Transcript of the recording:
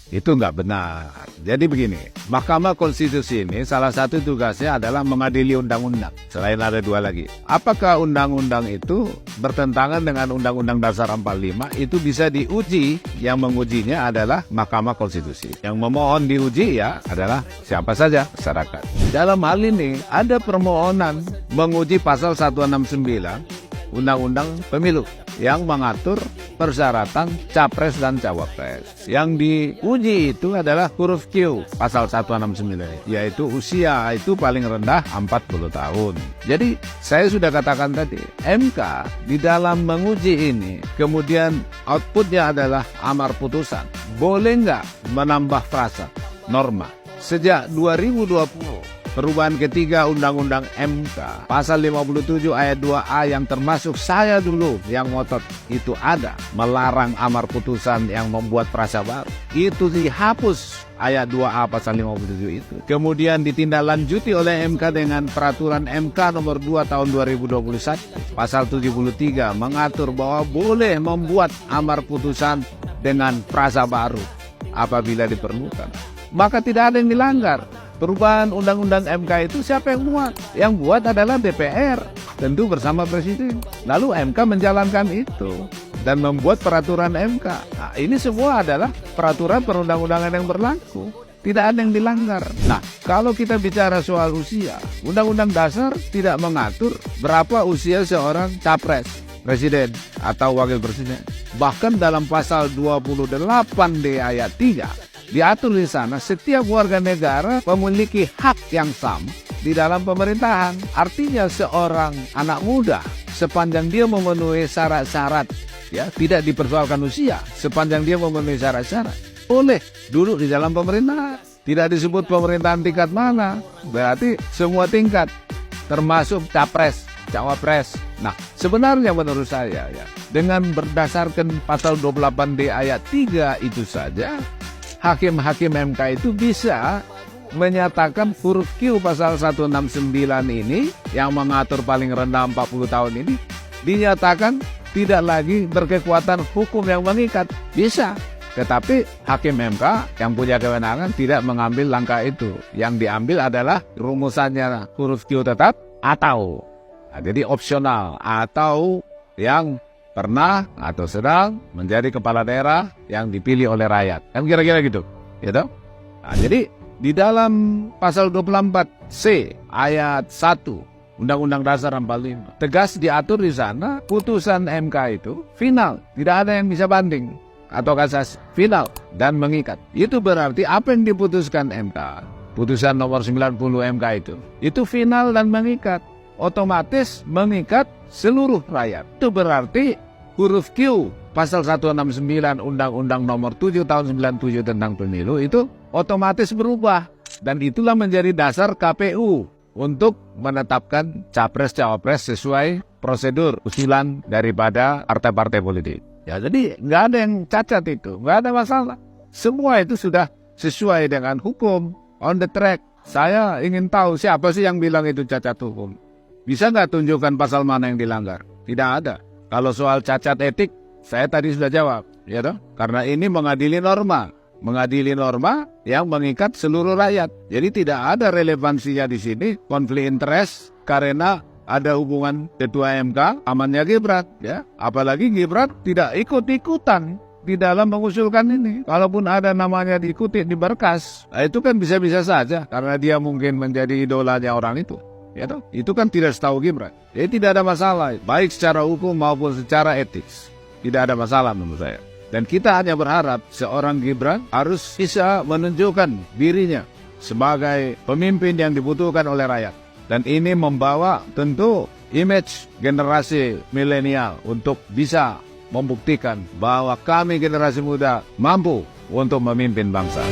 Itu nggak benar. Jadi begini, Mahkamah Konstitusi ini salah satu tugasnya adalah mengadili undang-undang. Selain ada dua lagi. Apakah undang-undang itu bertentangan dengan Undang-Undang Dasar 45? Itu bisa diuji. Yang mengujinya adalah Mahkamah Konstitusi. Yang memohon diuji ya adalah siapa saja? Masyarakat. Dalam hal ini ada permohonan menguji pasal 169 Undang-Undang Pemilu yang mengatur persyaratan capres dan cawapres. Yang diuji itu adalah huruf Q pasal 169, yaitu usia itu paling rendah 40 tahun. Jadi saya sudah katakan tadi, MK di dalam menguji ini kemudian outputnya adalah amar putusan. Boleh nggak menambah frasa norma? Sejak 2020 perubahan ketiga Undang-Undang MK pasal 57 ayat 2A yang termasuk saya dulu yang ngotot itu ada melarang amar putusan yang membuat frasa baru. Itu dihapus ayat 2A pasal 57 itu. Kemudian ditindaklanjuti oleh MK dengan peraturan MK nomor 2 tahun 2021 pasal 73 mengatur bahwa boleh membuat amar putusan dengan frasa baru apabila diperlukan. Maka tidak ada yang dilanggar. Perubahan Undang-Undang MK itu siapa yang buat? Yang buat adalah DPR, tentu bersama Presiden. Lalu MK menjalankan itu dan membuat peraturan MK. Nah, ini semua adalah peraturan perundang-undangan yang berlaku. Tidak ada yang dilanggar. Nah, kalau kita bicara soal usia, Undang-Undang Dasar tidak mengatur berapa usia seorang capres, presiden atau wakil presiden. Bahkan dalam pasal 28D ayat 3, diatur di sana setiap warga negara memiliki hak yang sama di dalam pemerintahan. Artinya seorang anak muda sepanjang dia memenuhi syarat-syarat, ya tidak dipersoalkan usia, sepanjang dia memenuhi syarat-syarat, boleh duduk di dalam pemerintahan. Tidak disebut pemerintahan tingkat mana, berarti semua tingkat, termasuk capres, cawapres. Nah, sebenarnya menurut saya ya, dengan berdasarkan pasal 28D ayat 3 itu saja, hakim-hakim MK itu bisa menyatakan huruf Q pasal 169 ini yang mengatur paling rendah 40 tahun ini dinyatakan tidak lagi berkekuatan hukum yang mengikat. Bisa. Tetapi hakim MK yang punya kewenangan tidak mengambil langkah itu. Yang diambil adalah rumusannya huruf Q tetap atau. Nah, jadi opsional atau yang pernah atau sedang menjadi kepala daerah yang dipilih oleh rakyat. Kan kira-kira gitu. Gitu? Nah, jadi di dalam pasal 24C ayat 1 Undang-Undang Dasar 45 tegas diatur di sana putusan MK itu final. Tidak ada yang bisa banding atau kasasi. Final dan mengikat. Itu berarti apa yang diputuskan MK, putusan nomor 90 MK itu final dan mengikat. Otomatis mengikat seluruh rakyat. Itu berarti huruf Q pasal 169 Undang-Undang nomor 7 tahun 97 tentang pemilu itu otomatis berubah. Dan itulah menjadi dasar KPU untuk menetapkan capres-cawapres sesuai prosedur usulan daripada partai-partai politik. Ya, jadi nggak ada yang cacat itu, nggak ada masalah. Semua itu sudah sesuai dengan hukum, on the track. Saya ingin tahu siapa sih yang bilang itu cacat hukum. Bisa nggak tunjukkan pasal mana yang dilanggar? Tidak ada. Kalau soal cacat etik, saya tadi sudah jawab, ya toh? Karena ini mengadili norma yang mengikat seluruh rakyat. Jadi tidak ada relevansinya di sini konflik interest karena ada hubungan ketua MK amannya Gibran, ya. Apalagi Gibran tidak ikut-ikutan di dalam mengusulkan ini. Kalaupun ada namanya diikuti di berkas, nah itu kan bisa-bisa saja karena dia mungkin menjadi idolanya orang itu. Ya toh? Itu kan tidak setahu Gibran. Jadi tidak ada masalah, baik secara hukum maupun secara etis. Tidak ada masalah menurut saya. Dan kita hanya berharap seorang Gibran harus bisa menunjukkan dirinya sebagai pemimpin yang dibutuhkan oleh rakyat. Dan ini membawa tentu image generasi milenial untuk bisa membuktikan bahwa kami generasi muda mampu untuk memimpin bangsa.